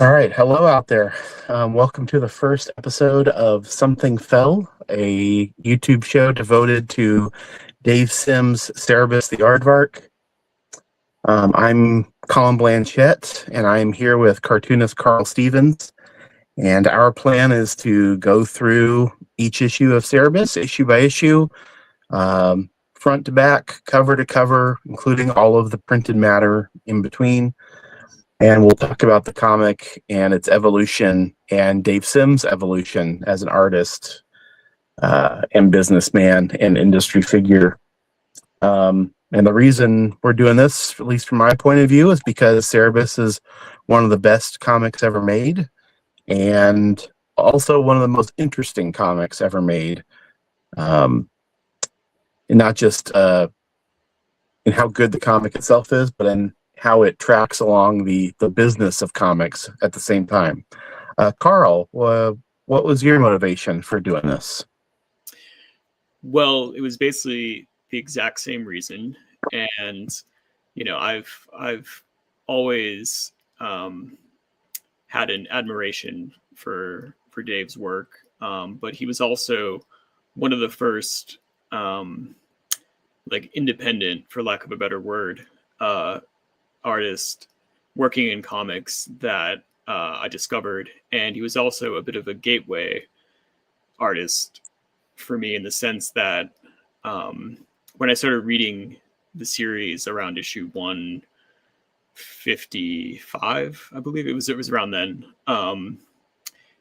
All right, hello out there. Welcome to the first episode of Something Fell, a YouTube show devoted to Dave Sims' Cerebus the Aardvark. I'm Colin Blanchette, and I'm here with cartoonist Karl Stevens. And our plan is to go through each issue of Cerebus, issue by issue, front to back, cover to cover, including all of the printed matter in between. And we'll talk about the comic and its evolution and Dave Sims' evolution as an artist and businessman and industry figure. And the reason we're doing this, at least from my point of view, is because Cerebus is one of the best comics ever made and also one of the most interesting comics ever made. And not just in how good the comic itself is, but in how it tracks along the business of comics at the same time. Karl, what was your motivation for doing this? Well, it was basically the exact same reason, and I've always had an admiration for Dave's work, but he was also one of the first independent, for lack of a better word, artist working in comics that I discovered. And he was also a bit of a gateway artist for me, in the sense that when I started reading the series around issue 155, I believe it was around then,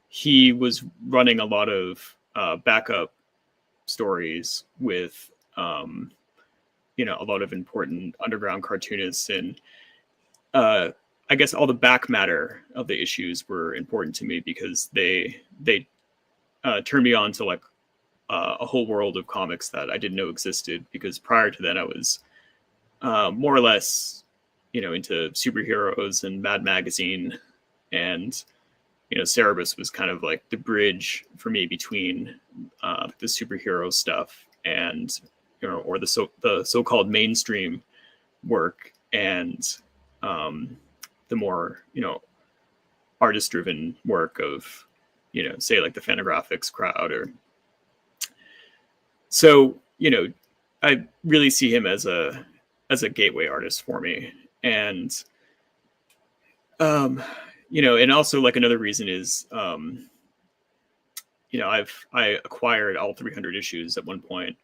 he was running a lot of backup stories with a lot of important underground cartoonists, and I guess all the back matter of the issues were important to me because they turned me on to a whole world of comics that I didn't know existed. Because prior to that, I was more or less, into superheroes and Mad Magazine, and Cerebus was kind of like the bridge for me between the superhero stuff and or the so-called mainstream work and the more artist-driven work of say like the Fantagraphics crowd. Or so I really see him as a gateway artist for me. And and also another reason is I acquired all 300 issues at one point,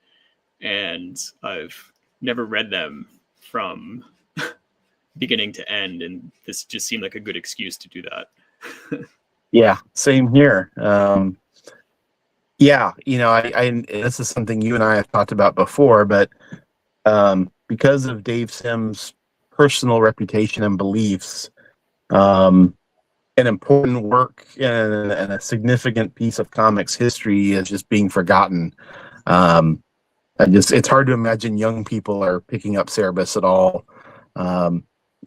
and I've never read them from beginning to end, and this just seemed like a good excuse to do that. Yeah, same here. I this is something you and I have talked about before, but because of Dave Sims' personal reputation and beliefs, an important work and a significant piece of comics history is just being forgotten. It's hard to imagine young people are picking up Cerebus at all.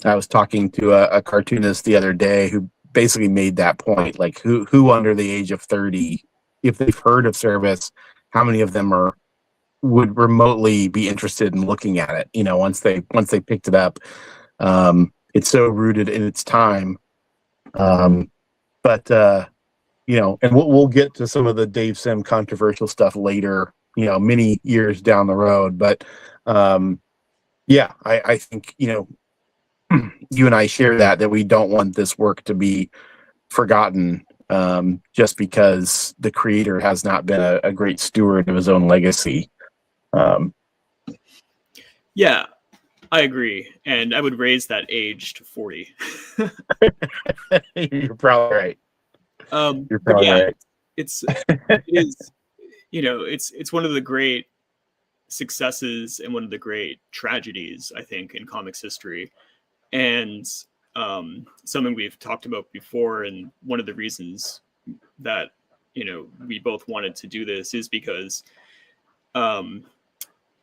I was talking to a cartoonist the other day who basically made that point, like who under the age of 30, if they've heard of Cerebus, how many of them would remotely be interested in looking at it, once they picked it up. It's so rooted in its time. And we'll get to some of the Dave Sim controversial stuff later, many years down the road. But I think, you and I share that we don't want this work to be forgotten just because the creator has not been a great steward of his own legacy. Yeah, I agree. And I would raise that age to 40. You're probably right. You're probably right. It is, it's one of the great successes and one of the great tragedies, I think, in comics history. And something we've talked about before, and one of the reasons that we both wanted to do this is because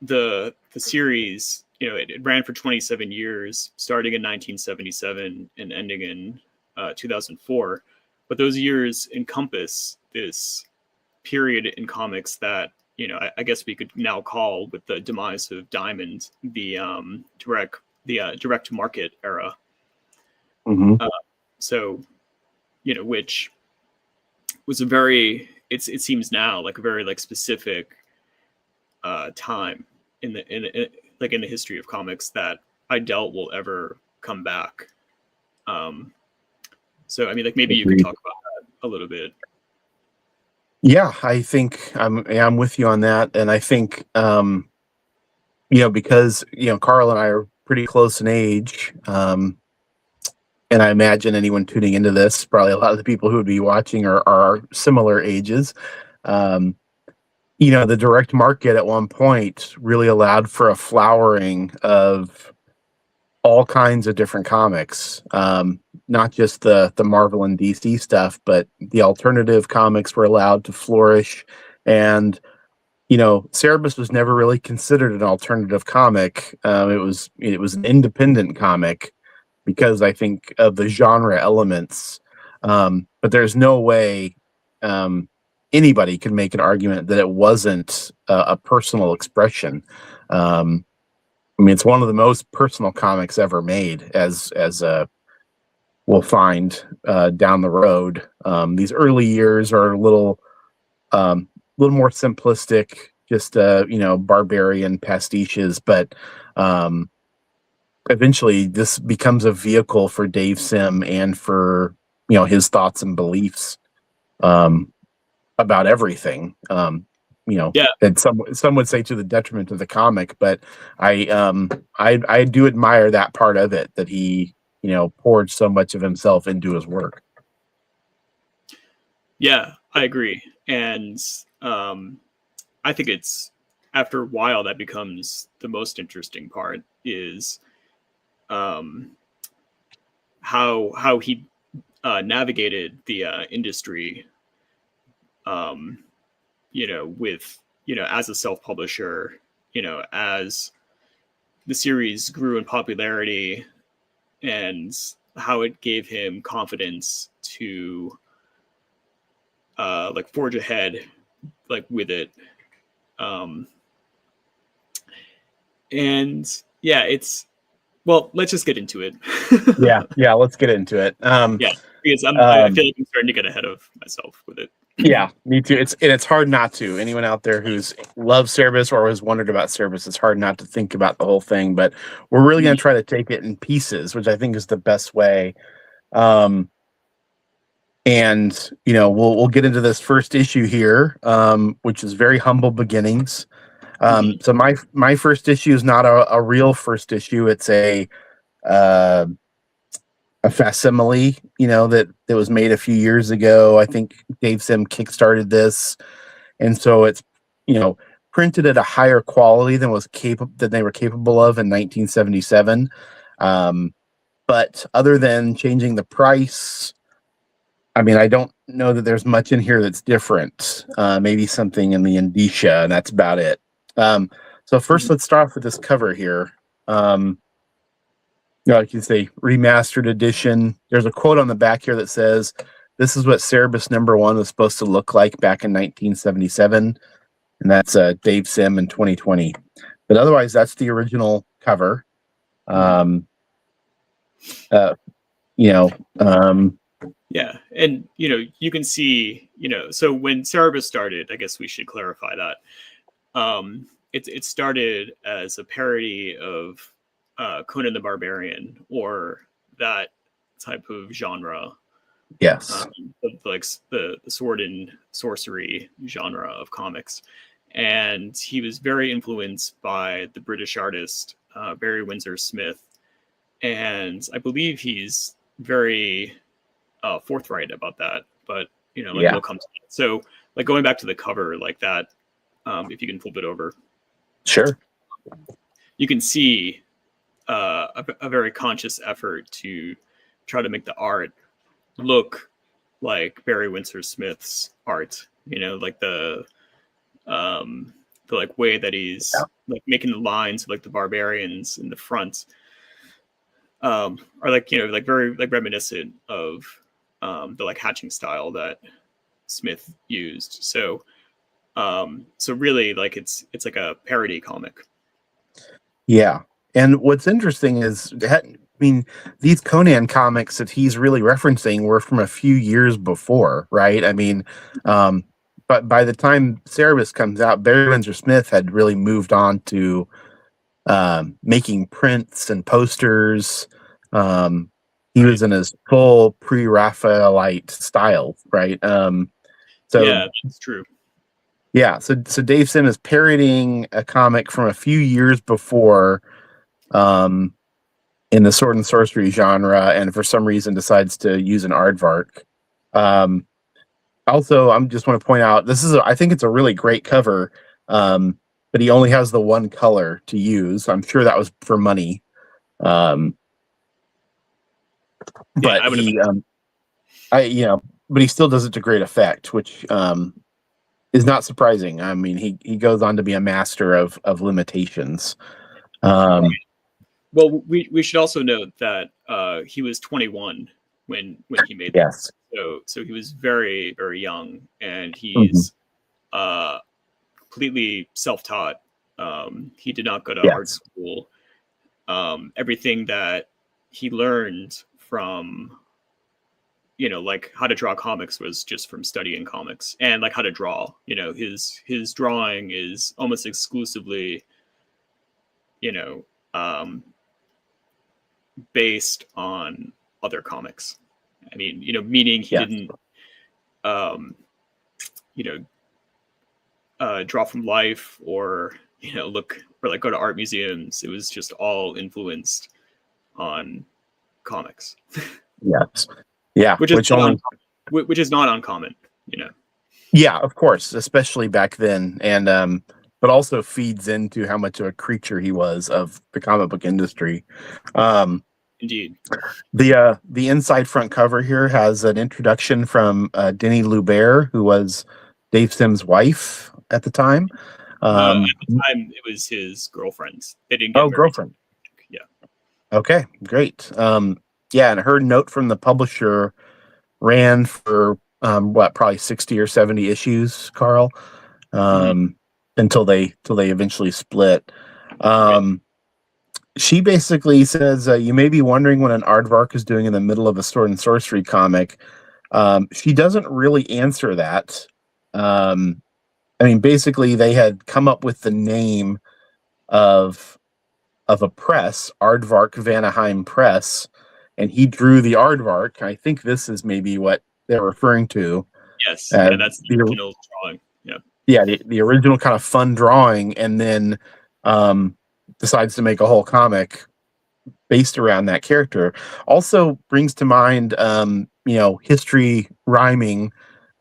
the series, it ran for 27 years, starting in 1977 and ending in 2004. But those years encompass this period in comics that I guess we could now call, with the demise of Diamond, the direct to market era. Mm-hmm. So which was a very, it seems now like a very like specific time in the history of comics that I doubt will ever come back. So I mean, like maybe you could talk about that a little bit. Yeah, I think I'm with you on that, and I think because Carl and I are pretty close in age, and I imagine anyone tuning into this, probably a lot of the people who would be watching are similar ages. The direct market at one point really allowed for a flowering of all kinds of different comics, not just the Marvel and DC stuff, but the alternative comics were allowed to flourish. And Cerebus was never really considered an alternative comic. It was an independent comic because I think of the genre elements. But there's no way anybody could make an argument that it wasn't a personal expression. It's one of the most personal comics ever made, as we'll find down the road. These early years are a little more simplistic, just barbarian pastiches, but eventually this becomes a vehicle for Dave Sim and for his thoughts and beliefs about everything. And some would say to the detriment of the comic, but I do admire that part of it, that he poured so much of himself into his work. Yeah, I agree, and I think it's after a while that becomes the most interesting part is how he navigated the industry. With as a self-publisher, as the series grew in popularity, and how it gave him confidence to like forge ahead like with it. And yeah, let's just get into it. yeah, let's get into it. Because I feel like I'm starting to get ahead of myself with it. Yeah, me too. It's hard not to. Anyone out there who's loves Cerebus or has wondered about Cerebus, it's hard not to think about the whole thing. But we're really going to try to take it in pieces, which I think is the best way. And we'll get into this first issue here, which is very humble beginnings. So my first issue is not a real first issue. It's a facsimile, that was made a few years ago. I think Dave Sim kickstarted this, and so it's printed at a higher quality than they were capable of in 1977. But other than changing the price, I don't know that there's much in here that's different. Maybe something in the indicia, and that's about it. So first, let's start off with this cover here. Like you say, remastered edition. There's a quote on the back here that says, "This is what Cerebus #1 was supposed to look like back in 1977," and that's Dave Sim in 2020. But otherwise, that's the original cover. Yeah, and you can see, so when Cerebus started, I guess we should clarify that. It started as a parody of Conan the Barbarian, or that type of genre. Yes. Like the sword and sorcery genre of comics. And he was very influenced by the British artist Barry Windsor Smith. And I believe he's very forthright about that. But, we'll come to that. So, like, going back to the cover like that, if you can flip it over. Sure. You can see a very conscious effort to try to make the art look like Barry Windsor Smith's art, like the like way that he's like making the lines of like the barbarians in the front are like like very like reminiscent of the like hatching style that Smith used. So really, like it's like a parody comic. Yeah. And what's interesting is that mean, these Conan comics that he's really referencing were from a few years before, right? I mean, but by the time Cerebus comes out, Barry Windsor Smith had really moved on to making prints and posters. He was in his full pre-Raphaelite style, right? So Yeah, that's true. yeah, so Dave Sim is parodying a comic from a few years before, in the sword and sorcery genre, and for some reason decides to use an aardvark. Also, I just want to point out I think it's a really great cover, but he only has the one color to use. I'm sure that was for money. But I would he, but he still does it to great effect, which is not surprising. I mean, he goes on to be a master of limitations. Well, we should also note that he was 21 when he made yes. This. So he was very, very young, and he's completely self-taught. He did not go to art school. Everything that he learned from, like how to draw comics was just from studying comics, and like how to draw. His drawing is almost exclusively, based on other comics. I mean, meaning he didn't, draw from life or, look or like go to art museums. It was just all influenced on comics. Yes. Yeah. Which is not uncommon, Yeah, of course, especially back then. And, but also feeds into how much of a creature he was of the comic book industry. Indeed. The inside front cover here has an introduction from Denny Lubert, who was Dave Sim's wife at the time. At the time, it was his girlfriend. They didn't get married. Girlfriend. Yeah. Okay, great. Yeah, and her note from the publisher ran for probably 60 or 70 issues, Carl, until they eventually split. She basically says, you may be wondering what an aardvark is doing in the middle of a sword and sorcery comic. She doesn't really answer that. I mean, basically, they had come up with the name of a press, Aardvark Vanaheim Press, and he drew the aardvark. I think this is maybe what they're referring to. Yes, that's the original drawing. Yeah, the original kind of fun drawing, and then decides to make a whole comic based around that character. Also brings to mind, history rhyming.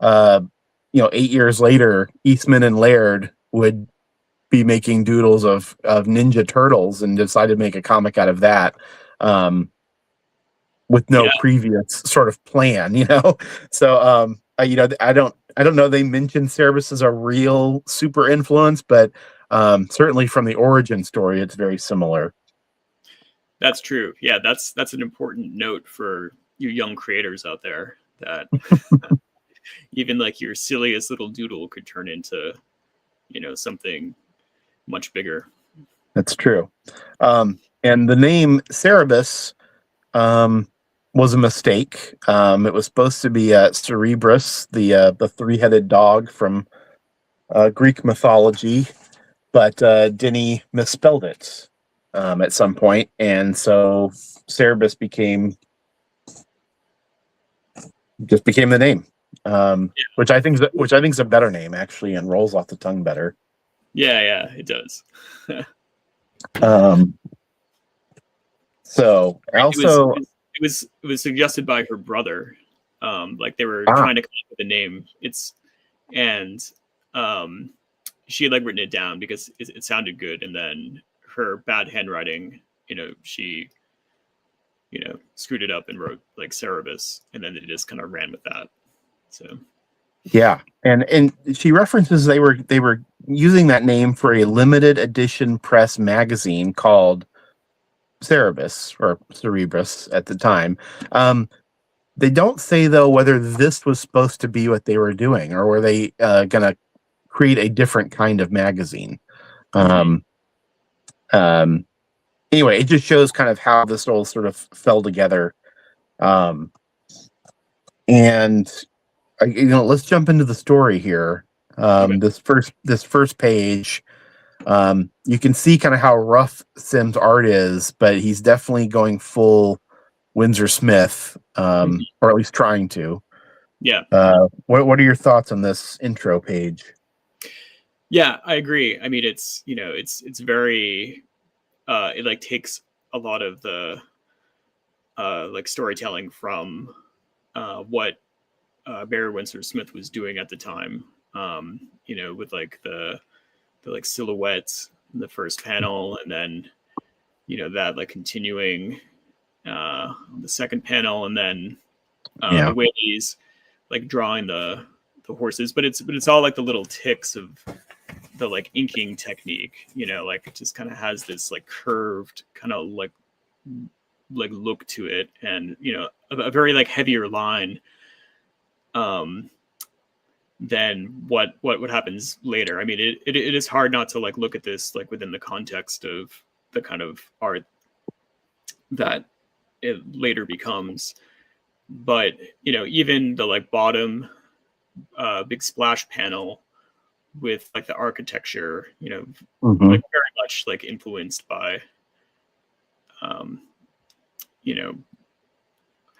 8 years later, Eastman and Laird would be making doodles of Ninja Turtles and decide to make a comic out of that, with no previous sort of plan, So, I don't know. They mentioned Cerebus as a real super influence, but certainly from the origin story, it's very similar. That's true. Yeah, that's an important note for you young creators out there, that even like your silliest little doodle could turn into, something much bigger. That's true. And the name Cerebus was a mistake. It was supposed to be Cerebus, the three-headed dog from Greek mythology, but Denny misspelled it at some point, and so Cerebus became the name, which I think is a better name actually, and rolls off the tongue better. Yeah, it does. So also it was suggested by her brother. Like they were trying to come up with a name. She had like written it down because it sounded good, and then her bad handwriting, she screwed it up and wrote like Cerebus, and then they just kind of ran with that. So yeah, and she references they were using that name for a limited edition press magazine called Cerebus or Cerebus at the time. They don't say though whether this was supposed to be what they were doing, or were they gonna create a different kind of magazine. anyway, it just shows kind of how this all sort of fell together. And let's jump into the story here. Okay. This first page, you can see kind of how rough Sim's art is, but he's definitely going full Windsor Smith, Mhm. or at least trying to. Yeah. What are your thoughts on this intro page? Yeah, I agree. I mean, it's very it like takes a lot of the like storytelling from what Barry Windsor Smith was doing at the time. With like the like silhouettes in the first panel, and then that like continuing on the second panel, and then Yeah, the way he's like drawing the horses, but it's all like the little ticks of the like inking technique, like it just kind of has this like curved kind of like look to it, and a very like heavier line um than what happens later. I mean, it is hard not to like look at this like within the context of the kind of art that it later becomes. But even the like bottom big splash panel with like the architecture, mm-hmm. like very much like influenced by um you know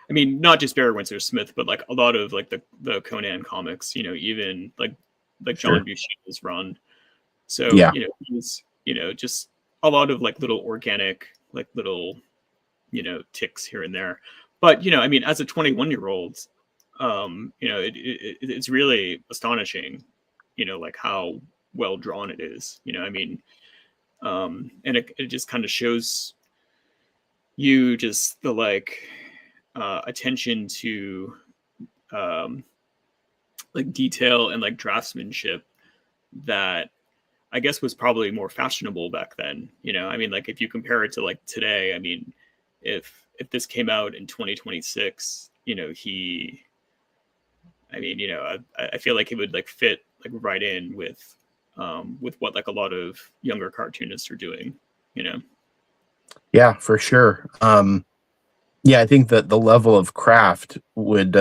I mean, not just Barry Windsor Smith, but like a lot of like the Conan comics, even like Sure. John Buscema's run. So, Yeah, it's just a lot of like little organic, like little, ticks here and there. But, I mean, as a 21-year-old, it's really astonishing, like how well drawn it is. I mean, and it just kind of shows you just the like attention to um, like detail and like draftsmanship that I guess was probably more fashionable back then. I mean, like if you compare it to like today, I mean, if this came out in 2026, I feel like it would like fit like right in with what like a lot of younger cartoonists are doing. yeah, for sure. Yeah, I think that the level of craft would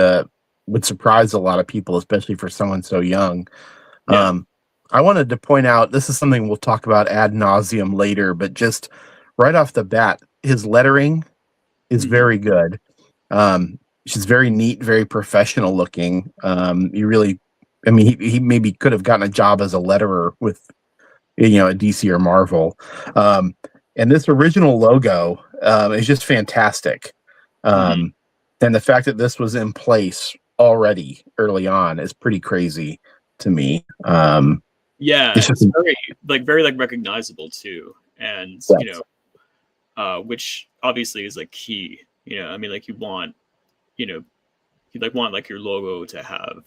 surprise a lot of people, especially for someone so young. Yeah. I wanted to point out, this is something we'll talk about ad nauseum later, but just right off the bat, his lettering is Mm-hmm. very good. She's very neat, very professional looking. You really, I mean, he maybe could have gotten a job as a letterer with, a DC or Marvel. Um, and this original logo is just fantastic. Mm-hmm. And the fact that this was in place already early on is pretty crazy to me. Yeah, It's just, it's very like recognizable too, and yes. which obviously is like key. I mean, like you know, you like want like your logo to have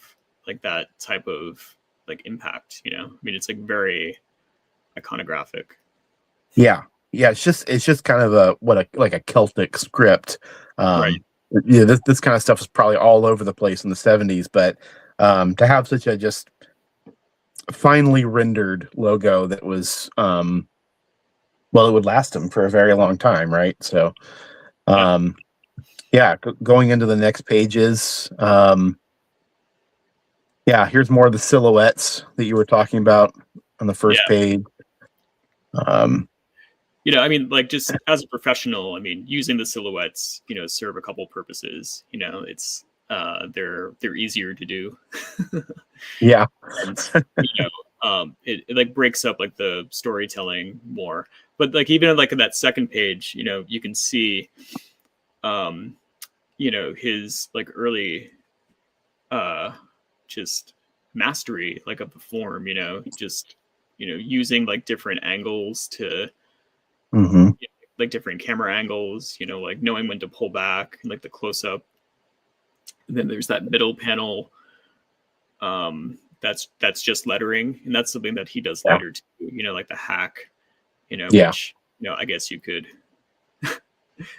like that type of like impact. I mean, it's like very iconographic. Yeah, yeah. It's just kind of like a Celtic script. Right. Yeah, this kind of stuff was probably all over the place in the 70s, but to have such a just finely rendered logo that was well, it would last him for a very long time, right? So Yeah. yeah, going into the next pages, yeah, here's more of the silhouettes that you were talking about on the first Yeah. page. Um, I mean, like just as a professional, I mean, using the silhouettes, serve a couple purposes. They're easier to do. yeah, And it like breaks up like the storytelling more. But like even like in that second page, you can see his like early just mastery like of the form, just using like different angles to hmm like different camera angles, like knowing when to pull back, like the close up. And then there's that middle panel that's just lettering, and that's something that he does yeah, later too, like the hack, yeah, which I guess you could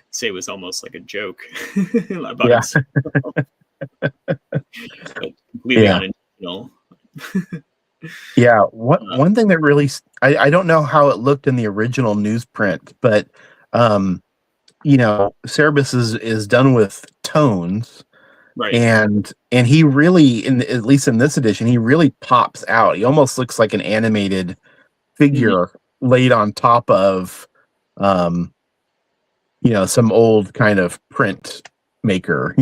say was almost like a joke about yeah, himself, but completely yeah. unintentional. Yeah, what uh, one thing that really I don't know how it looked in the original newsprint, but Cerebus is done with tones, Right. and he really, at least in this edition, he really pops out. He almost looks like an animated figure laid on top of some old kind of print maker.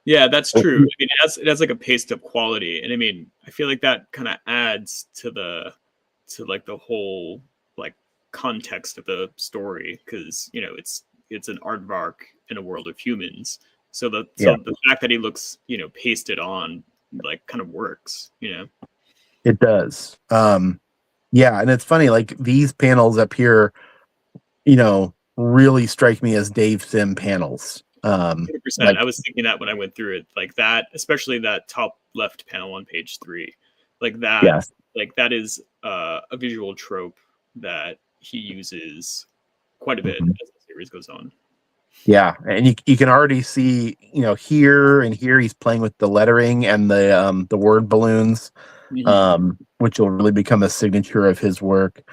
Yeah, that's true. I mean, it has like a paste up quality, and I mean, I feel like that kind of adds to the whole like context of the story, because it's an aardvark in a world of humans. So the fact that he looks pasted on like kind of works. It does. Yeah, and it's funny, like these panels up here, really strike me as Dave Sim panels. 100%. I was thinking that when I went through it, like that, especially that top left panel on page 3, like that, yes. like that is a visual trope that he uses quite a bit as the series goes on. Yeah, and you can already see, here and here he's playing with the lettering and the word balloons, which will really become a signature of his work.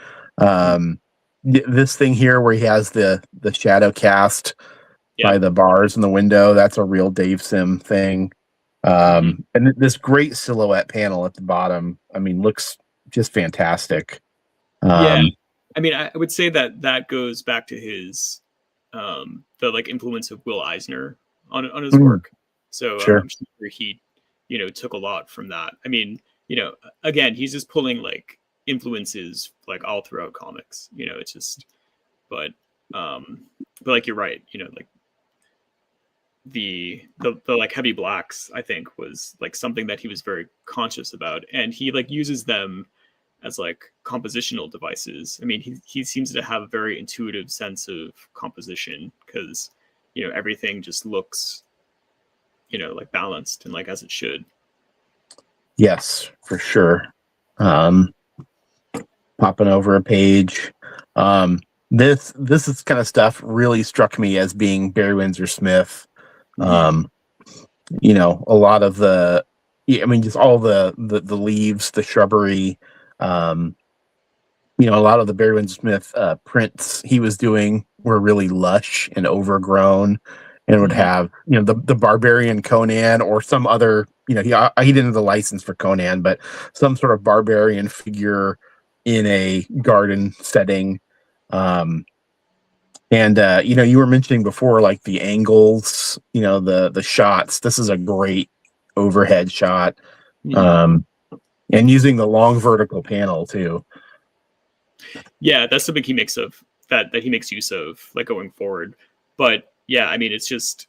This thing here where he has the shadow cast by the bars in the window, that's a real Dave Sim thing. And this great silhouette panel at the bottom, I mean, looks just fantastic. Yeah, I mean, I would say that goes back to his the like influence of Will Eisner on his work. So sure. I'm sure he took a lot from that. I mean, again, he's just pulling like influences like all throughout comics. It's just, but like you're right. Like the like heavy blacks, I think, was like something that he was very conscious about, and he like uses them as like compositional devices. I mean, he seems to have a very intuitive sense of composition, because everything just looks like balanced and like as it should. Yes, for sure. Popping over a page. This is kind of stuff really struck me as being Barry Windsor Smith. A lot of just all the leaves, the shrubbery, a lot of the Barry Windsor Smith prints he was doing were really lush and overgrown, and would have the barbarian Conan or some other, he didn't have the license for Conan, but some sort of barbarian figure in a garden setting. You were mentioning before, like the angles, the shots. This is a great overhead shot. And using the long vertical panel too. Yeah, that's something he makes use of like going forward. But yeah, I mean, it's just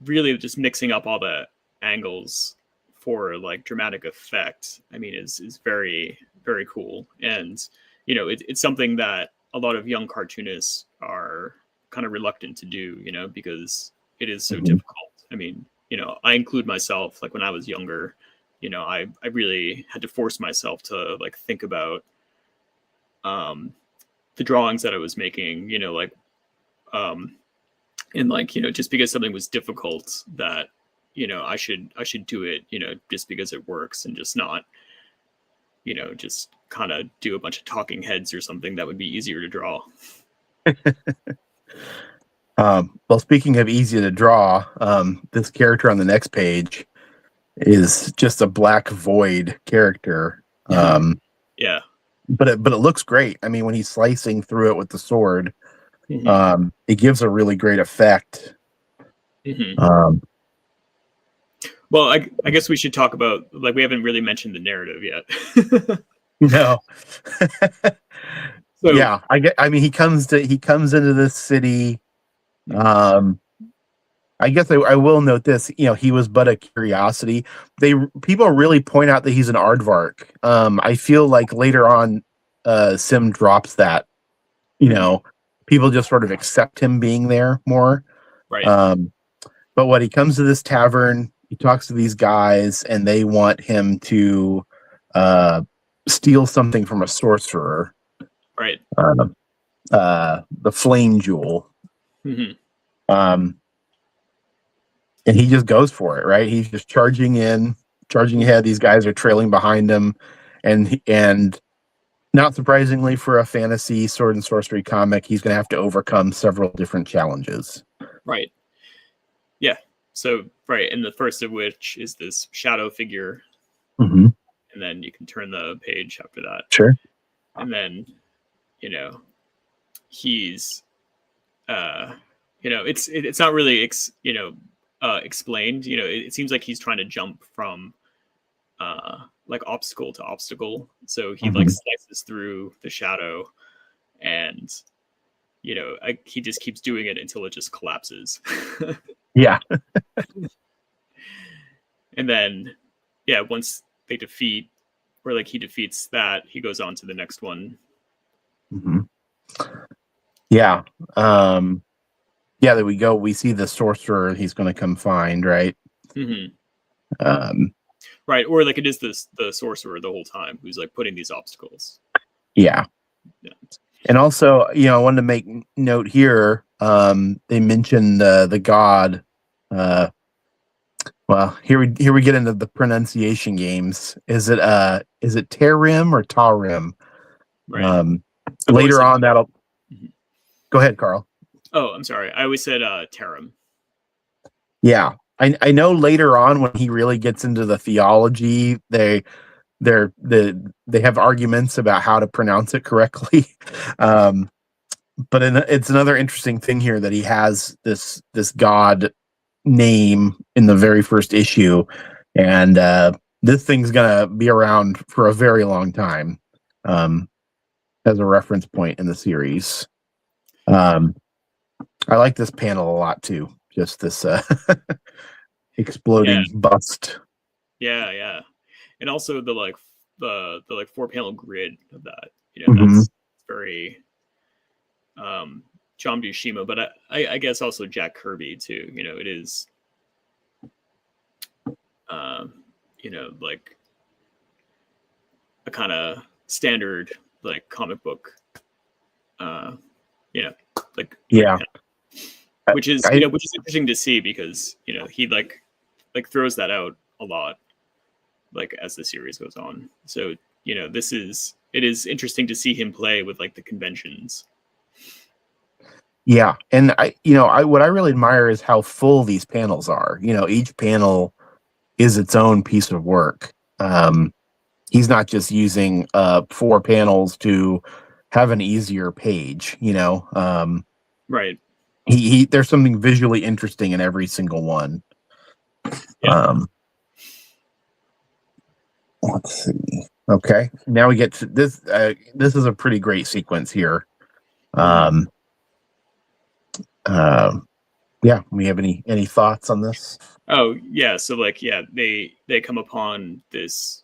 really just mixing up all the angles for like dramatic effect. I mean, is very, very cool. And it's something that a lot of young cartoonists are kind of reluctant to do, because it is so difficult. I mean, I include myself, like when I was younger, I really had to force myself to like think about the drawings that I was making, and like, just because something was difficult, that, I should do it, just because it works, and just not, just kind of do a bunch of talking heads or something that would be easier to draw. Well, speaking of easy to draw, this character on the next page is just a black void character. Yeah. But it looks great. I mean, when he's slicing through it with the sword, it gives a really great effect. Well, I guess we should talk about, like, we haven't really mentioned the narrative yet. No. So, yeah, I mean, he comes into this city. I guess I will note this. He was but a curiosity. People really point out that he's an aardvark. I feel like later on, Sim drops that. People just sort of accept him being there more. Right. But when he comes to this tavern, he talks to these guys, and they want him to steal something from a sorcerer. Right. The flame jewel. And he just goes for it, right? He's just charging ahead. These guys are trailing behind him, and not surprisingly, for a fantasy sword and sorcery comic, he's going to have to overcome several different challenges. Right. Yeah. So, right. And the first of which is this shadow figure. Mm-hmm. And then you can turn the page after that. Sure. And then, he's, it's not really, explained. It seems like he's trying to jump from, like obstacle to obstacle. So he like slices through the shadow, and he just keeps doing it until it just collapses. Yeah. And then, once they defeat, or like he defeats that, he goes on to the next one. Mm-hmm. Yeah. There we go. We see the sorcerer he's going to come find, right? Mm-hmm. Right. Or like it is the sorcerer the whole time who's like putting these obstacles. Yeah. And also, I wanted to make note here. They mentioned the god. Well, here we get into the pronunciation games. Is it Tarim or Tarim? Right. Later on, that'll. Mm-hmm. Go ahead, Carl. Oh, I'm sorry. I always said Tarim. Yeah, I know later on when he really gets into the theology, they have arguments about how to pronounce it correctly. But it's another interesting thing here that he has this god name in the very first issue, and this thing's gonna be around for a very long time as a reference point in the series. I like this panel a lot too. Just this exploding bust. Yeah. And also the 4-panel grid of that. That's very John Buscema, but I guess also Jack Kirby too. It is like a kind of standard like comic book which is interesting to see, because he like throws that out a lot like as the series goes on. So it is interesting to see him play with like the conventions. Yeah, and what I really admire is how full these panels are. Each panel is its own piece of work. He's not just using 4 panels to have an easier page. Right. He there's something visually interesting in every single one. Yeah. Let's see. Okay, now we get to this. This is a pretty great sequence here. We have any thoughts on this? Oh yeah, so they come upon this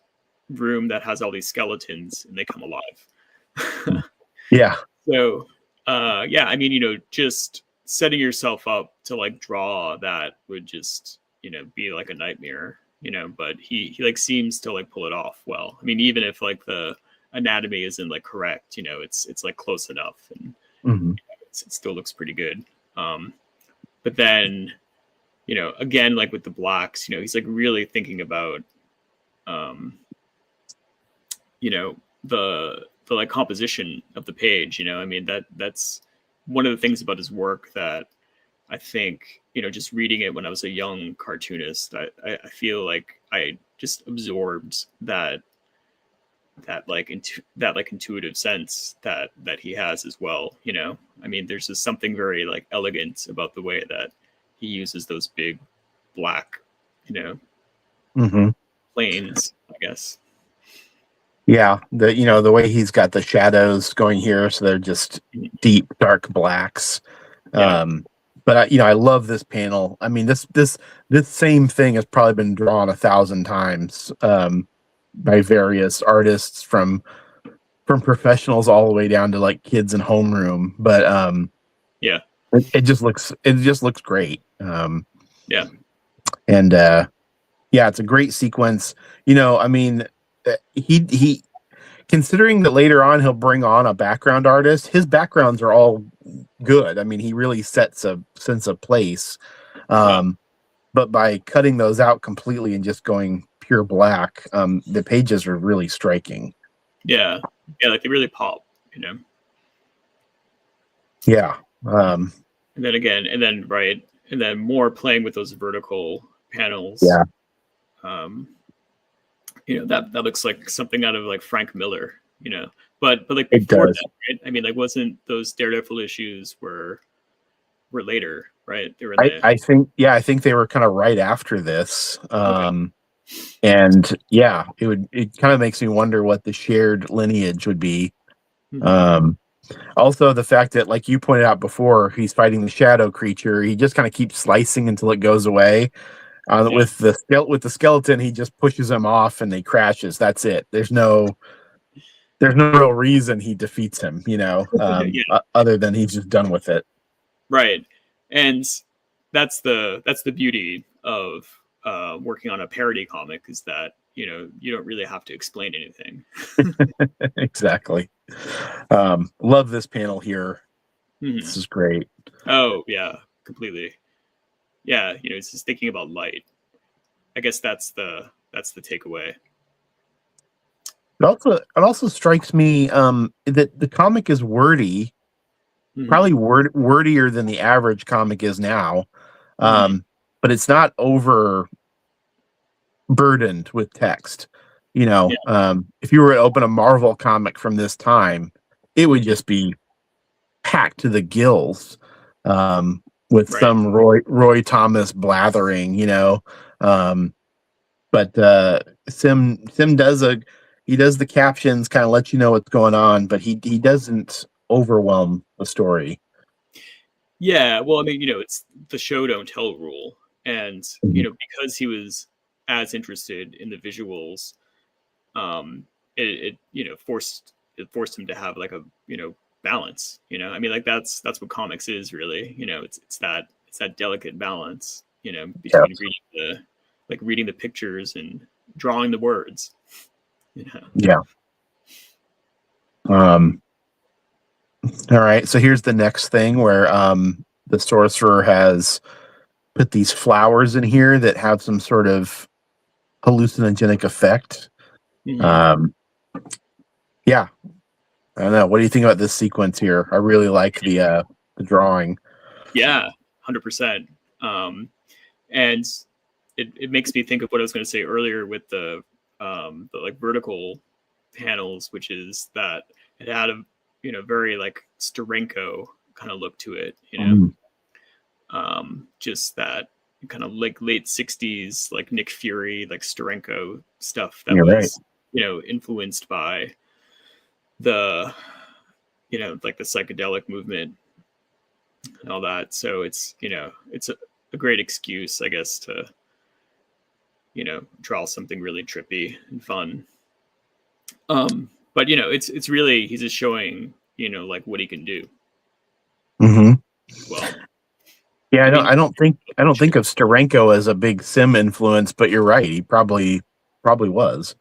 room that has all these skeletons, and they come alive. Yeah. So I mean, just setting yourself up to like draw that would just be like a nightmare. But he like seems to like pull it off well. I mean, even if like the anatomy isn't like correct, it's like close enough, and it still looks pretty good. But then, again, like with the blacks, he's like really thinking about, the like composition of the page. I mean, that's one of the things about his work that I think, just reading it when I was a young cartoonist, I feel like I just absorbed that intuitive sense that he has as well. I mean, there's just something very like elegant about the way that he uses those big black planes, I guess. Yeah, the way he's got the shadows going here, so they're just deep dark blacks. But I love this panel. I mean, this same thing has probably been drawn 1,000 times by various artists, from professionals all the way down to like kids in homeroom. But it just looks great. And it's a great sequence. I mean, he considering that later on he'll bring on a background artist, his backgrounds are all good. I mean, he really sets a sense of place. But by cutting those out completely and just going pure black, the pages are really striking. Yeah. Yeah, like they really pop, Yeah. And then again, and then more playing with those vertical panels. Yeah. That looks like something out of like Frank Miller, but like It before does. that, right? I mean, like wasn't those Daredevil issues were later, right? They were in I think I think they were kind of right after this. Okay. And yeah, it kind of makes me wonder what the shared lineage would be. Mhm. Also the fact that, like you pointed out before, he's fighting the shadow creature, he just kind of keeps slicing until it goes away. Yeah. With the skeleton, he just pushes him off and he crashes. That's it. There's no real reason he defeats him, Yeah. other than he's just done with it. Right. And that's the beauty of working on a parody comic, is that you don't really have to explain anything. Exactly. Love this panel here. This is great. Oh yeah, completely. Yeah, it's just thinking about light. I guess that's the takeaway. It also strikes me that the comic is wordy, probably wordier than the average comic is now, but it's not over burdened with text. If you were to open a Marvel comic from this time, it would just be packed to the gills, with Right. some Roy Thomas blathering, but Sim does the captions, kind of let you know what's going on, but he doesn't overwhelm the story. Yeah, well, I mean, it's the show don't tell rule, and because he was as interested in the visuals, it forced him to have like a balance. I mean, like that's what comics is really. It's that delicate balance. Between reading the pictures and drawing the words. Yeah. All right. So here's the next thing where the sorcerer has put these flowers in here that have some sort of hallucinogenic effect. Yeah. I don't know. What do you think about this sequence here? I really like the drawing. Yeah, 100%. And it makes me think of what I was going to say earlier with the like vertical panels, which is that it had a very like Steranko kind of look to it, just that kind of like late 60s like Nick Fury, like Steranko stuff that was right. Influenced by the like the psychedelic movement and all that. So it's it's a great excuse, I guess, to draw something really trippy and fun. But it's really, he's just showing like what he can do. Well, yeah, I don't think of Steranko as a big Sim influence, but you're right, he probably was.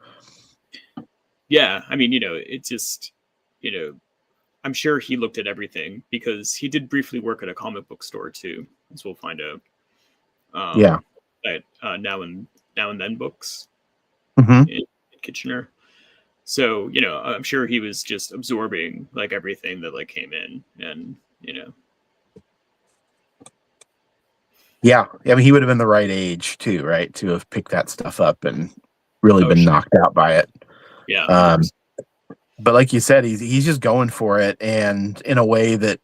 Yeah, I mean, it's just I'm sure he looked at everything, because he did briefly work at a comic book store too, as we'll find out. Yeah. At Now and Then Books in Kitchener. So I'm sure he was just absorbing like everything that like came in, and Yeah, I mean, he would have been the right age too, right, to have picked that stuff up and really been knocked out by it. Yeah. But like you said, he's just going for it, and in a way that,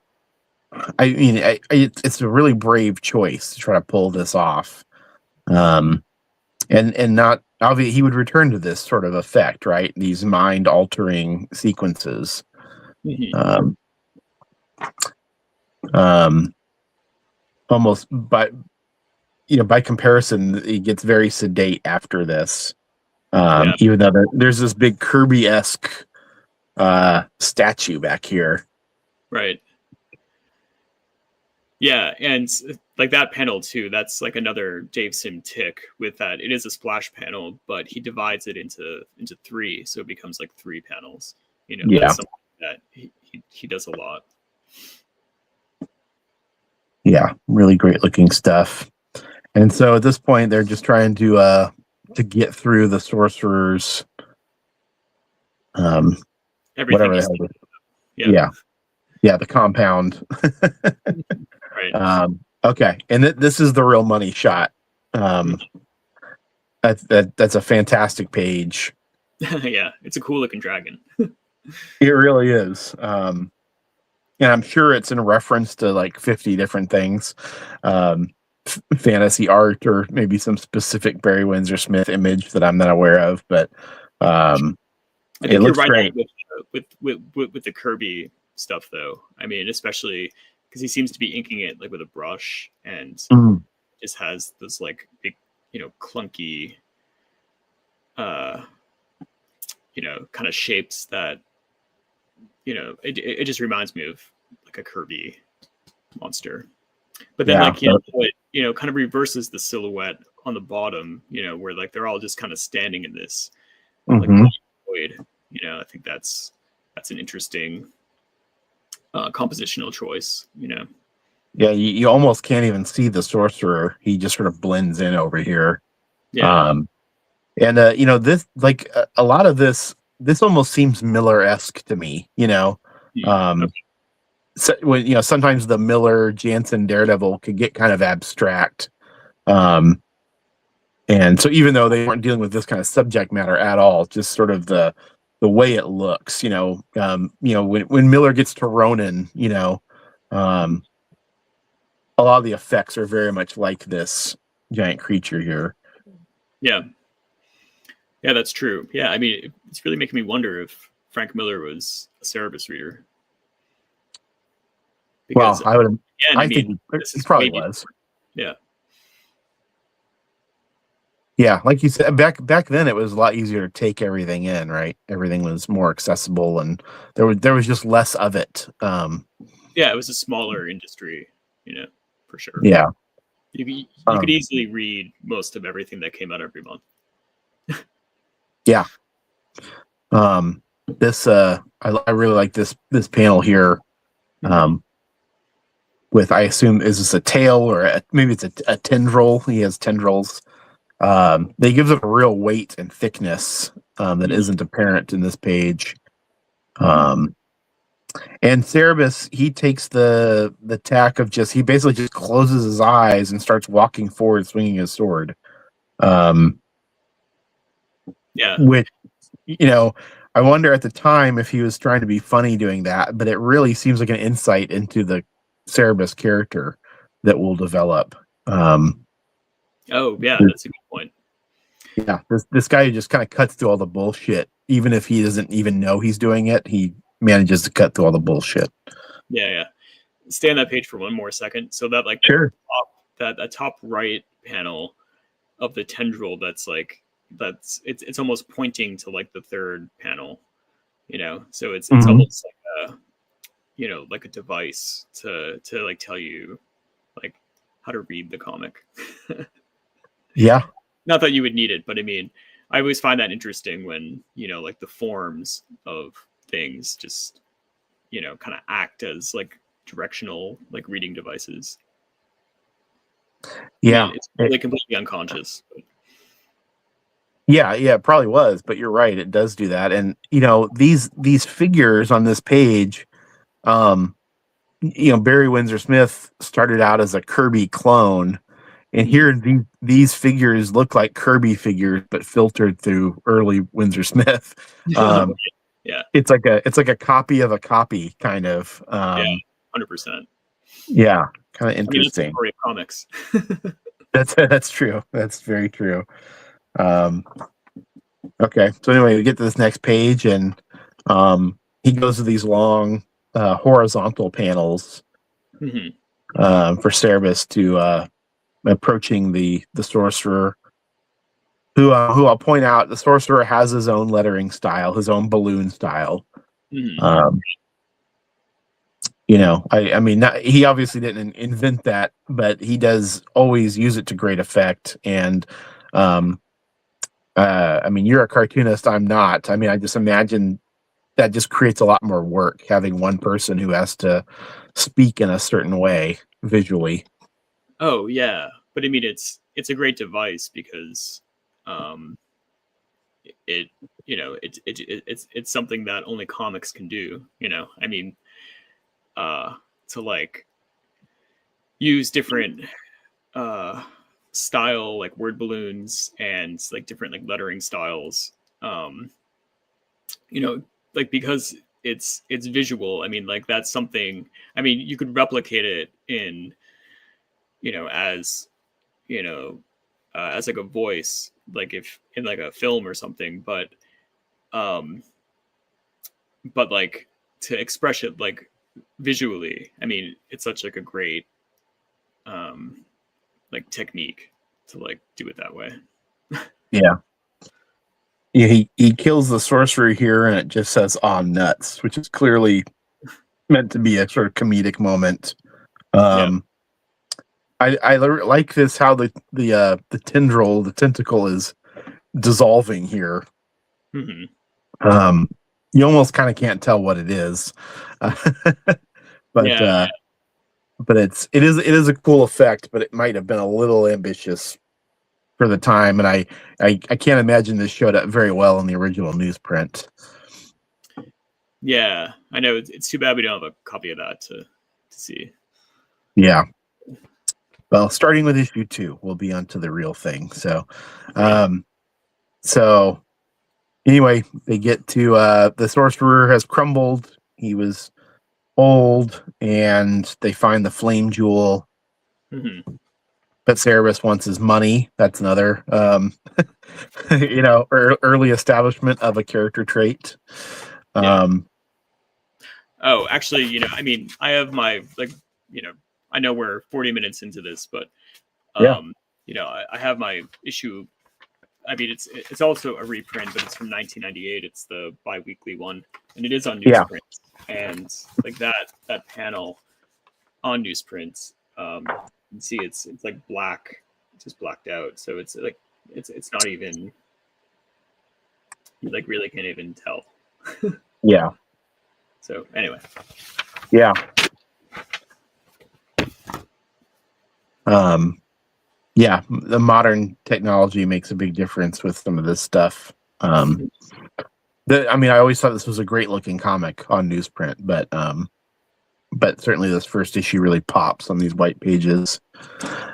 I mean, it's a really brave choice to try to pull this off. And not obviously he would return to this sort of effect, right? These mind altering sequences. Almost by comparison, he gets very sedate after this. Even though there's this big Kirby-esque statue back here. Right. Yeah, and like that panel too, that's like another Dave Sim tick with that. It is a splash panel, but he divides it into three, so it becomes like 3 panels. That's something that he does a lot. Yeah, really great looking stuff. And so at this point, they're just trying to get through the sorcerer's everything whatever the he's hell. yeah, Yeah, the compound. right. Okay, and this is the real money shot. That's a fantastic page. Yeah, it's a cool looking dragon. It really is. And I'm sure it's in reference to like 50 different things, fantasy art, or maybe some specific Barry Windsor Smith image that I'm not aware of. But I it think you're looks right great. with the Kirby stuff, though. I mean, especially because he seems to be inking it like with a brush, and just has this like big, clunky, kind of shapes that, it just reminds me of like a Kirby monster. But then, Yeah, it kind of reverses the silhouette on the bottom, where like they're all just kind of standing in this like void. I think that's an interesting compositional choice. Yeah, you almost can't even see the sorcerer. He just sort of blends in over here. Yeah. And this, like a lot of this almost seems Miller-esque to me. Okay. So, when sometimes the Miller Jansen Daredevil could get kind of abstract. And so even though they weren't dealing with this kind of subject matter at all, just sort of the way it looks, when Miller gets to Ronin, a lot of the effects are very much like this giant creature here. Yeah. Yeah, that's true. Yeah, I mean, it's really making me wonder if Frank Miller was a Cerebus reader. Because, well, again, I think he probably was. Yeah. Yeah, like you said, back then it was a lot easier to take everything in, right? Everything was more accessible, and there was just less of it. Yeah, it was a smaller industry, for sure. Yeah, You could easily read most of everything that came out every month. Yeah. This I really like this panel here. With, I assume, is this a tail, or maybe it's a tendril? He has tendrils. They gives it a real weight and thickness that isn't apparent in this page. And Cerebus, he takes the tack of he basically just closes his eyes and starts walking forward, swinging his sword. Which, I wonder at the time if he was trying to be funny doing that, but it really seems like an insight into the Cerebus character that will develop. Oh, yeah, that's a good point. Yeah, this guy who just kind of cuts through all the bullshit, even if he doesn't even know he's doing it. He manages to cut through all the bullshit. Yeah. Stay on that page for one more second. So that like sure. that top right panel of the tendril, it's almost pointing to like the third panel, so it's almost like like a device to like tell you like how to read the comic. Yeah. Not that you would need it, but I mean, I always find that interesting when, like the forms of things just, kind of act as like directional, like reading devices. Yeah. I mean, it's really completely unconscious. But... Yeah, it probably was, but you're right. It does do that. And, these figures on this page, Barry Windsor Smith started out as a Kirby clone. And here, these figures look like Kirby figures, but filtered through early Windsor Smith. Yeah, it's like a copy of a copy, kind of. Yeah, 100%. Yeah, kind of interesting. I mean, that's the story of comics. That's true. That's very true. Okay, so anyway, we get to this next page, and he goes to these long horizontal panels for Cerebus to approaching the sorcerer, who I'll point out, the sorcerer has his own lettering style, his own balloon style. I mean, he obviously didn't invent that, but he does always use it to great effect. And I mean, you're a cartoonist, I'm not. I mean, I just imagine that just creates a lot more work, having one person who has to speak in a certain way visually. Oh yeah, but I mean, it's a great device because it it's something that only comics can do. I mean, to like use different style like word balloons and like different like lettering styles. Like because it's visual. I mean, like that's something. I mean, you could replicate it in as as like a voice, like if in like a film or something, um but like to express it like visually, I mean, it's such like a great like technique to like do it that way. Yeah. Yeah, he kills the sorcerer here, and it just says "on nuts," which is clearly meant to be a sort of comedic moment. Yeah. I like this how the tentacle is dissolving here. Mm-hmm. You almost kind of can't tell what it is, but Yeah. but it is a cool effect, but it might have been a little ambitious for the time, and I can't imagine this showed up very well in the original newsprint. Yeah, I know. It's too bad we don't have a copy of that to see. Yeah. Well, starting with issue 2, we'll be onto the real thing. So, Right. so anyway, they get to the sorcerer has crumbled. He was old, and they find the flame jewel. Mm-hmm. But Cerebus wants his money. That's another, early establishment of a character trait. Yeah. Oh, actually, I mean, I have my like, I know we're 40 minutes into this, but Yeah. I have my issue. I mean, it's also a reprint, but it's from 1998. It's the bi-weekly one, and it is on newsprint. And like that panel on newsprint, you can see it's like black, just blacked out. So it's like it's not even, you like really can't even tell. Yeah. So anyway. Yeah. Yeah, the modern technology makes a big difference with some of this stuff. I mean, I always thought this was a great looking comic on newsprint, but certainly this first issue really pops on these white pages.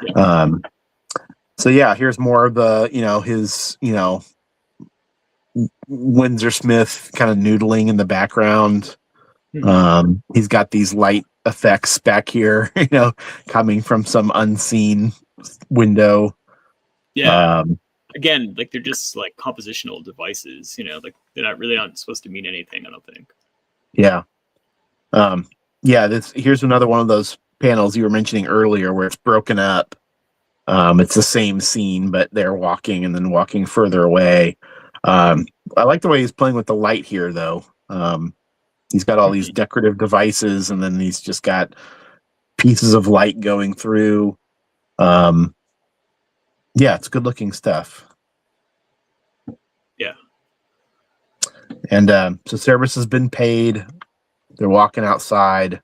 Yeah. So yeah, here's more of the, his, Windsor Smith kind of noodling in the background. Mm-hmm. He's got these light effects back here, coming from some unseen window. Yeah. Again, like they're just like compositional devices, like they're not supposed to mean anything, I don't think. Yeah. Here's another one of those panels you were mentioning earlier where it's broken up. It's the same scene, but they're walking and then walking further away. I like the way he's playing with the light here, though. He's got all these decorative devices, and then he's just got pieces of light going through. Yeah, it's good looking stuff. Yeah. And so Cerebus has been paid. They're walking outside.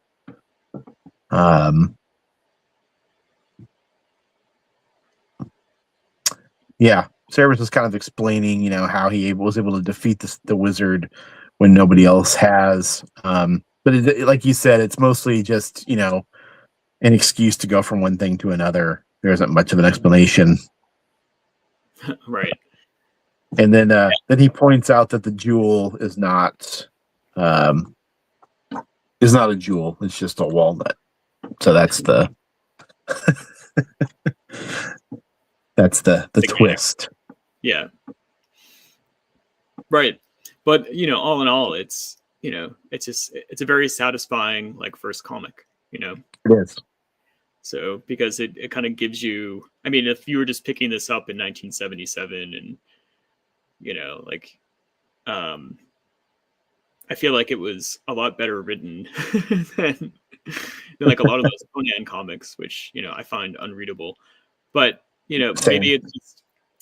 Yeah, Cerebus was kind of explaining, how he was able to defeat the wizard when nobody else has. But like you said, it's mostly just, an excuse to go from one thing to another. There isn't much of an explanation. Right. And then he points out that the jewel is not a jewel. It's just a walnut. So that's the that's the twist. Yeah. Right. But all in all, it's it's a very satisfying like first comic, It is. So because it kind of gives you, I mean, if you were just picking this up in 1977 and like I feel like it was a lot better written than like a lot of those Conan comics, which I find unreadable. But Same. maybe it's just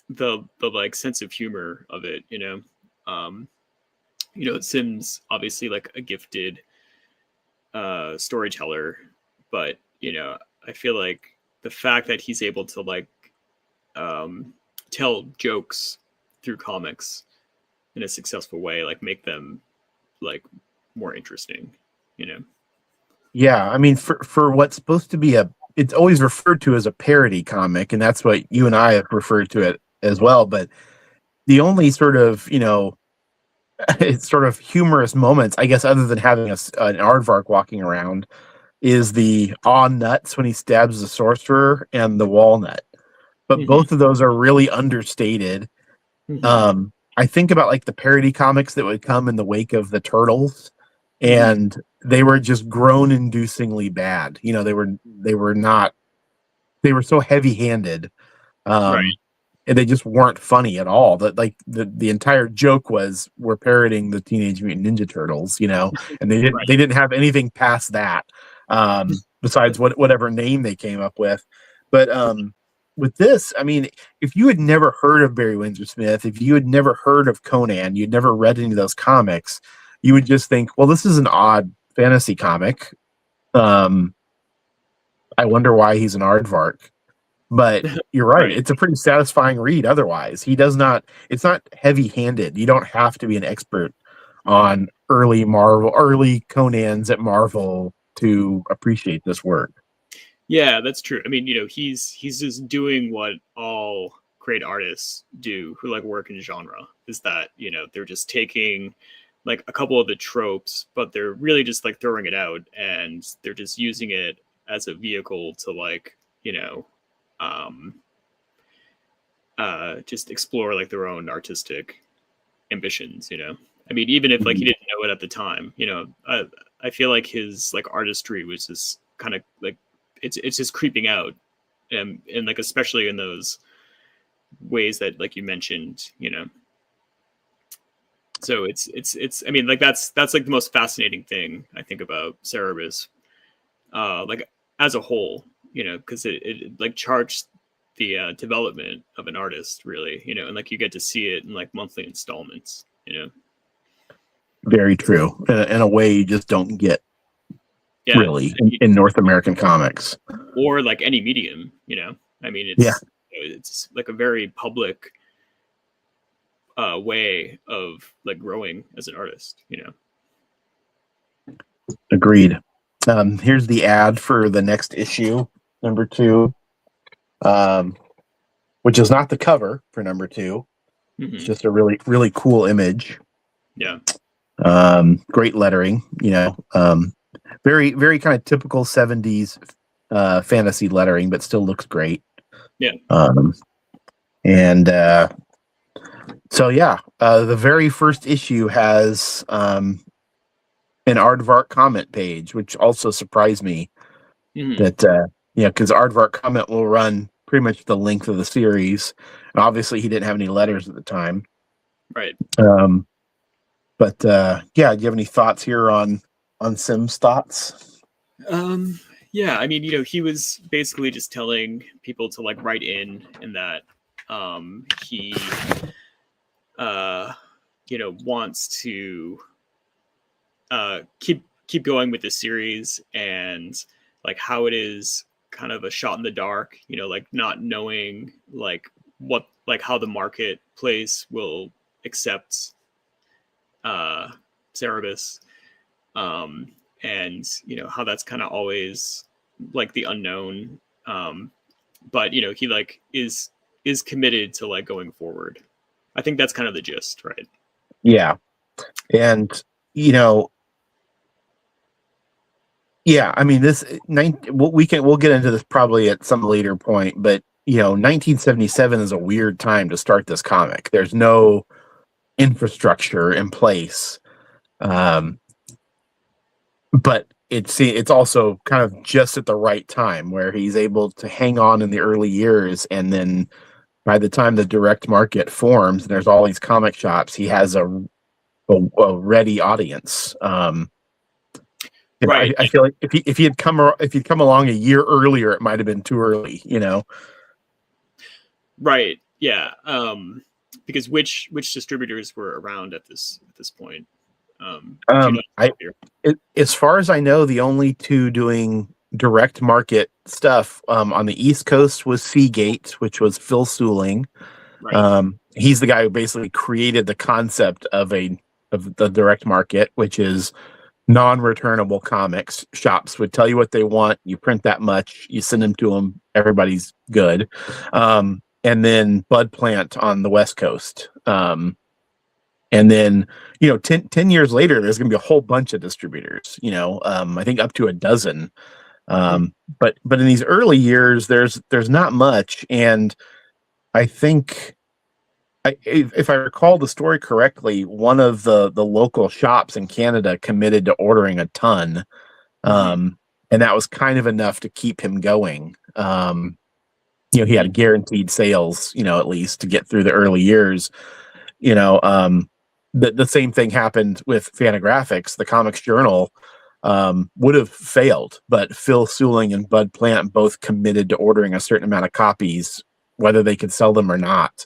the like sense of humor of it. Sim's obviously like a gifted storyteller, but I feel like the fact that he's able to like tell jokes through comics in a successful way, like make them like more interesting, you know? Yeah, I mean, for what's supposed to be it's always referred to as a parody comic, and that's what you and I have referred to it as well. But the only sort of, it's sort of humorous moments, I guess, other than having an aardvark walking around, is the aw nuts when he stabs the sorcerer and the walnut. But both of those are really understated. I think about like the parody comics that would come in the wake of the Turtles, and they were just groan-inducingly bad. They were so heavy-handed, Right. and they just weren't funny at all. That like the entire joke was we're parodying the Teenage Mutant Ninja Turtles, and they didn't have anything past that, besides whatever name they came up with. But with this, I mean, if you had never heard of Barry Windsor Smith, if you had never heard of Conan, you'd never read any of those comics, you would just think, well, this is an odd fantasy comic. I wonder why he's an aardvark. But you're right. It's a pretty satisfying read otherwise. It's not heavy-handed. You don't have to be an expert on early Conans at Marvel to appreciate this work. Yeah, that's true. I mean, he's just doing what all great artists do who like work in genre, is that, they're just taking like a couple of the tropes, but they're really just like throwing it out, and they're just using it as a vehicle to like, just explore like their own artistic ambitions, I mean, even if like he didn't know it at the time, I feel like his like artistry was just kind of like, it's just creeping out, and like especially in those ways that like you mentioned, so it's I mean, like that's like the most fascinating thing I think about Cerebus, like as a whole, because it like charts the development of an artist, really, and like you get to see it in like monthly installments, Very true. In a way you just don't get really in North American comics, or like any medium, I mean, it's like a very public way of like growing as an artist, Agreed. Here's the ad for the next issue, number 2, which is not the cover for number 2. It's just a really, really cool image. Yeah. Great lettering, very, very kind of typical 70s fantasy lettering, but still looks great. Yeah. So yeah, the very first issue has an Aardvark comment page, which also surprised me that because Aardvark comment will run pretty much the length of the series, and obviously he didn't have any letters at the time, right? But do you have any thoughts here on Sim's thoughts? Yeah, I mean, he was basically just telling people to like write in, and that he wants to keep going with the series, and like how it is kind of a shot in the dark, like not knowing like what, like how the marketplace will accept Cerebus, and how that's kind of always like the unknown, but he like is committed to like going forward. I think that's kind of the gist, right? Yeah. And I mean, we'll get into this probably at some later point, but 1977 is a weird time to start this comic. There's no infrastructure in place, but it's also kind of just at the right time where he's able to hang on in the early years, and then by the time the direct market forms and there's all these comic shops, he has a ready audience. Right. I feel like if he'd come along a year earlier, it might have been too early, Right. Yeah. Because which distributors were around at this point? As far as I know, the only two doing direct market stuff on the East Coast was Seagate, which was Phil Suling. Right. he's the guy who basically created the concept of the direct market, which is non-returnable comics. Shops would tell you what they want, you print that much, you send them to them, everybody's good. And then Bud Plant on the West Coast. And then, 10 years later, there's going to be a whole bunch of distributors, I think up to a dozen. But in these early years, there's not much. And I think, if I recall the story correctly, one of the local shops in Canada committed to ordering a ton. And that was kind of enough to keep him going. He had guaranteed sales, at least to get through the early years. The same thing happened with Fantagraphics. The Comics Journal would have failed, but Phil Suling and Bud Plant both committed to ordering a certain amount of copies, whether they could sell them or not.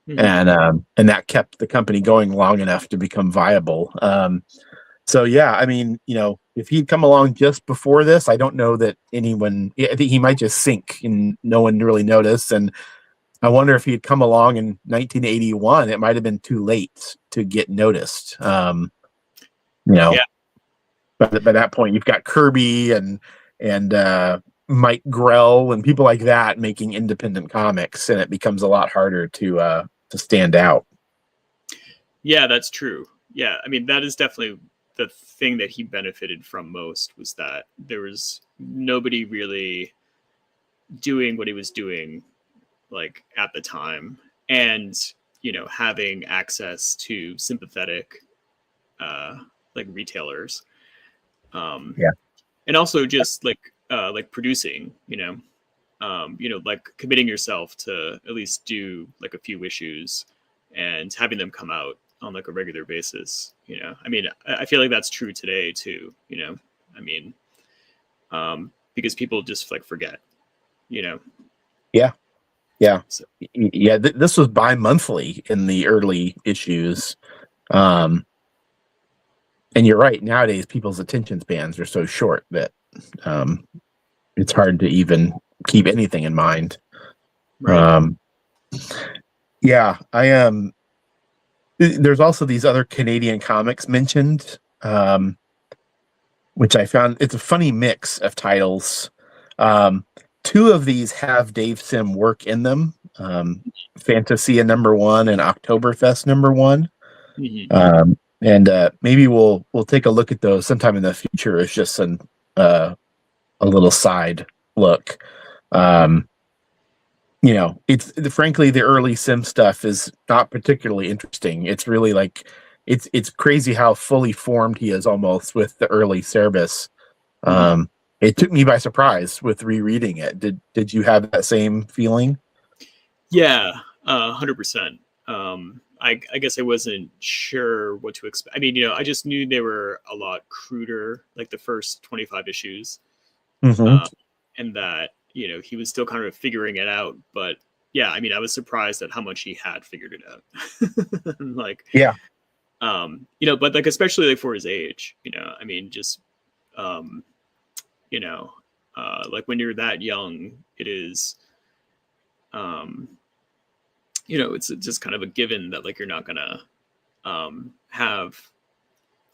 And that kept the company going long enough to become viable. So yeah, I mean, if he'd come along just before this, I don't know that I think he might just sink and no one really noticed. And I wonder if he'd come along in 1981, it might have been too late to get noticed. By that point, you've got Kirby and Mike Grell and people like that making independent comics, and it becomes a lot harder to stand out. Yeah, that's true. Yeah, I mean, that is definitely the thing that he benefited from most, was that there was nobody really doing what he was doing like at the time, and having access to sympathetic like retailers, and also just like producing, like committing yourself to at least do like a few issues and having them come out on like a regular basis. I mean, I feel like that's true today too. I mean, because people just like forget. Yeah. This was bi-monthly in the early issues. And you're right. Nowadays, people's attention spans are so short that it's hard to even keep anything in mind. Right. I am. There's also these other Canadian comics mentioned, which I found it's a funny mix of titles. Two of these have Dave Sim work in them. Fantasia #1 and Oktoberfest #1. And maybe we'll take a look at those sometime in the future. It's just a little side look. It's frankly, the early Sim stuff is not particularly interesting. It's really like it's crazy how fully formed he is almost with the early Cerebus. It took me by surprise with rereading it. Did you have that same feeling? Yeah, 100%. I guess I wasn't sure what to expect. I mean, I just knew they were a lot cruder, like the first 25 issues, and that he was still kind of figuring it out. But yeah, I mean, I was surprised at how much he had figured it out. But like especially like for his age, I mean, just like when you're that young, it is, it's just kind of a given that like you're not gonna have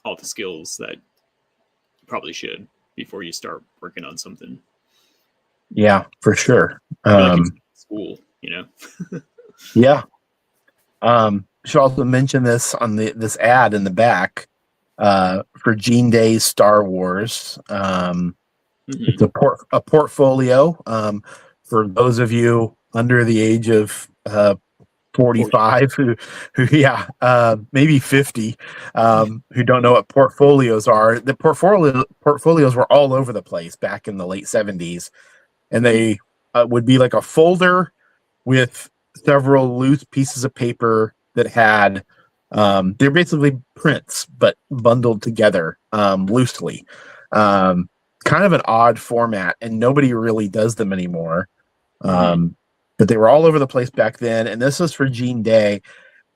all the skills that you probably should before you start working on something. Yeah, for sure. Like school, Yeah. Should also mention this on this ad in the back for Gene Day's Star Wars. It's a portfolio for those of you under the age of 45 who maybe 50 who don't know what portfolios are. The portfolios were all over the place back in the late 70s, and they would be like a folder with several loose pieces of paper that had they're basically prints but bundled together loosely. Kind of an odd format, and nobody really does them anymore. But they were all over the place back then, and this was for Gene Day.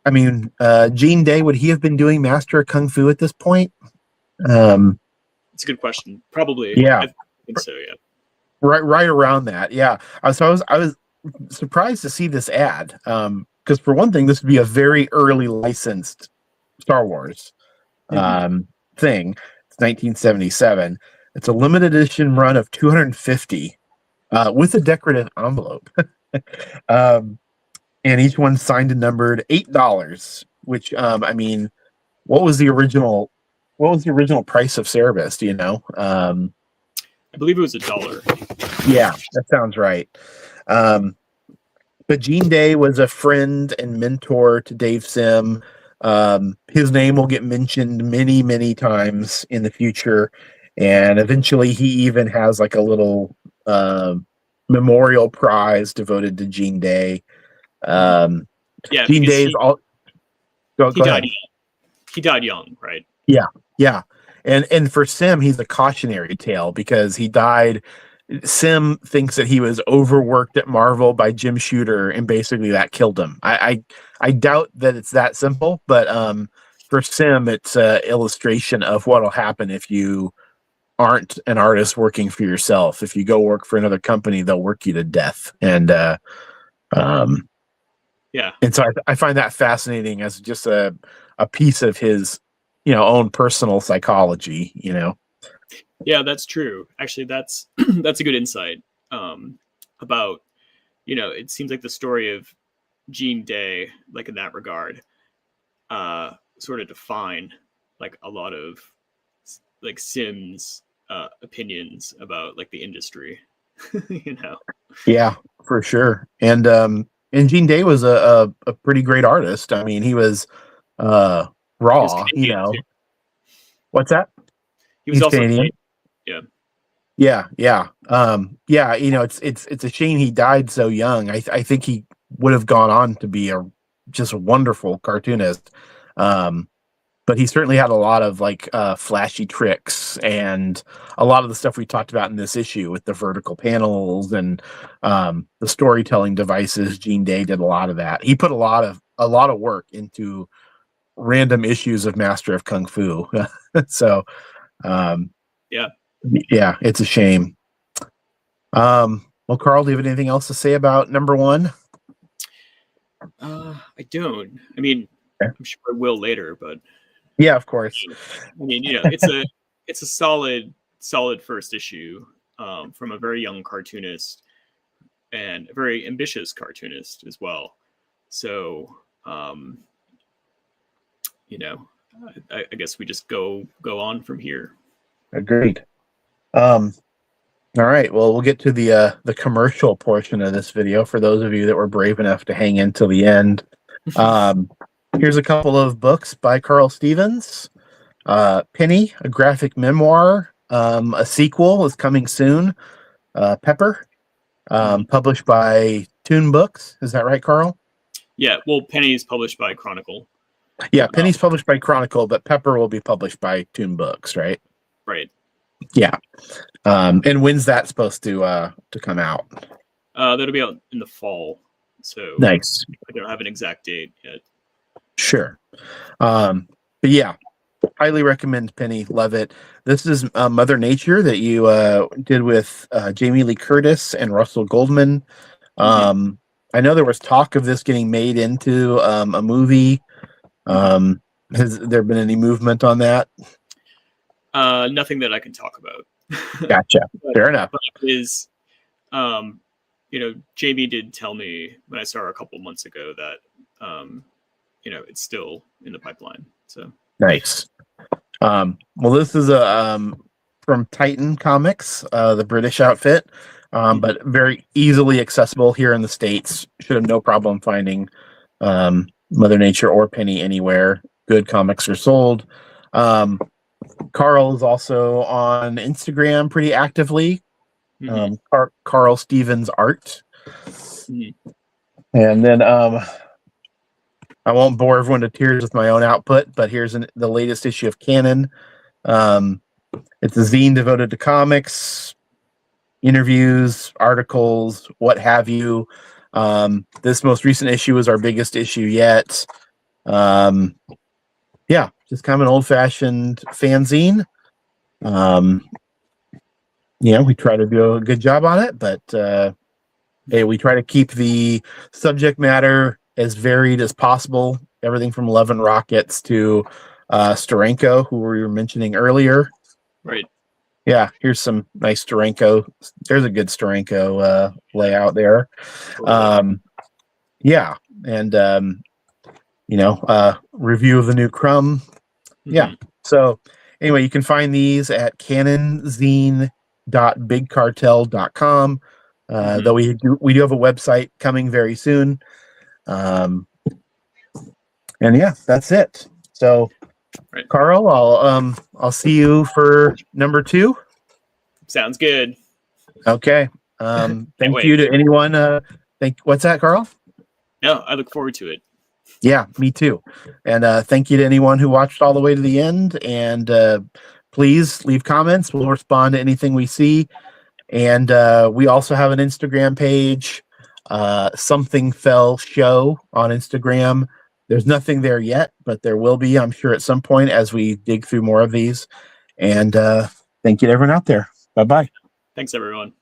I mean, Gene Day, would he have been doing Master of Kung Fu at this point? It's a good question. Probably. Yeah. I think so, yeah. Right around that, yeah. So I was surprised to see this ad. because for one thing, this would be a very early licensed Star Wars thing. It's 1977. It's a limited edition run of 250 with a decorative envelope. And each one signed and numbered $8, which I mean, what was the original price of Cerebus? Do you know? I believe it was $1. Yeah, that sounds right. But Gene Day was a friend and mentor to Dave Sim. His name will get mentioned many, many times in the future, and eventually he even has like a little memorial prize devoted to Gene Day. Yeah, Gene Day is all. Go ahead. He died young, right? Yeah, and for Sim, he's a cautionary tale because he died. Sim thinks that he was overworked at Marvel by Jim Shooter, and basically that killed him. I doubt that it's that simple, but for Sim, it's an illustration of what'll happen if you aren't an artist working for yourself. If you go work for another company, they'll work you to death. And yeah, and so I find that fascinating as just a piece of his, own personal psychology. Yeah, that's true. Actually, that's that's a good insight about, it seems like the story of Gene Day, like in that regard, sort of define like a lot of like Sim's opinions about like the industry. Yeah, for sure. And Gene Day was a pretty great artist. I mean, he was raw, Too. What's that? He was also Canadian. Yeah. It's a shame he died so young. I think he would have gone on to be just a wonderful cartoonist. But he certainly had a lot of like flashy tricks and a lot of the stuff we talked about in this issue with the vertical panels and the storytelling devices. Gene Day did a lot of that. He put a lot of work into random issues of Master of Kung Fu. So yeah, it's a shame. Well, Carl, do you have anything else to say about number 1? I don't. I mean, okay. I'm sure I will later, but yeah, of course. I mean, it's a solid first issue from a very young cartoonist and a very ambitious cartoonist as well. So, I guess we just go on from here. Agreed. All right. Well, we'll get to the commercial portion of this video for those of you that were brave enough to hang in till the end. Here's a couple of books by Karl Stevens. Penny, a graphic memoir. A sequel is coming soon. Pepper, published by Toon Books. Is that right, Carl? Yeah. Well, Penny's published by Chronicle. Yeah, Penny's published by Chronicle, but Pepper will be published by Toon Books, right? Right. Yeah. And when's that supposed to come out? That'll be out in the fall. So nice. I don't have an exact date yet. Sure. But yeah, highly recommend Penny. Love it. This is Mother Nature that you did with Jamie Lee Curtis and Russell Goldman. I know there was talk of this getting made into a movie. Has there been any movement on that? Nothing that I can talk about. Gotcha. Fair enough. But is, Jamie did tell me when I saw her a couple months ago that, it's still in the pipeline. So nice. Well, this is from Titan Comics, the British outfit, but very easily accessible here in the States. Should have no problem finding Mother Nature or Penny anywhere. Good comics are sold. Carl is also on Instagram pretty actively. Carl Stevens Art. And then I won't bore everyone to tears with my own output, but here's the latest issue of Canon. It's a zine devoted to comics, interviews, articles, what have you. This most recent issue is our biggest issue yet. Yeah, just kind of an old-fashioned fanzine. We try to do a good job on it, but hey, we try to keep the subject matter as varied as possible. Everything from 11 Rockets to Steranko, who we were mentioning earlier. Right. Yeah, here's some nice Steranko. There's a good Steranko layout there. Totally. Yeah, and review of the new Crumb. Yeah. So anyway, you can find these at canonzine.bigcartel.com. Though we do have a website coming very soon. And yeah, that's it. So Right. Carl, I'll see you for number 2. Sounds good. Okay. Thank you to anyone. What's that, Carl? No, I look forward to it. Yeah, me too. And thank you to anyone who watched all the way to the end. And please leave comments. We'll respond to anything we see. And we also have an Instagram page, Something Fell Show on Instagram. There's nothing there yet, but there will be, I'm sure, at some point as we dig through more of these. And thank you to everyone out there. Bye-bye. Thanks, everyone.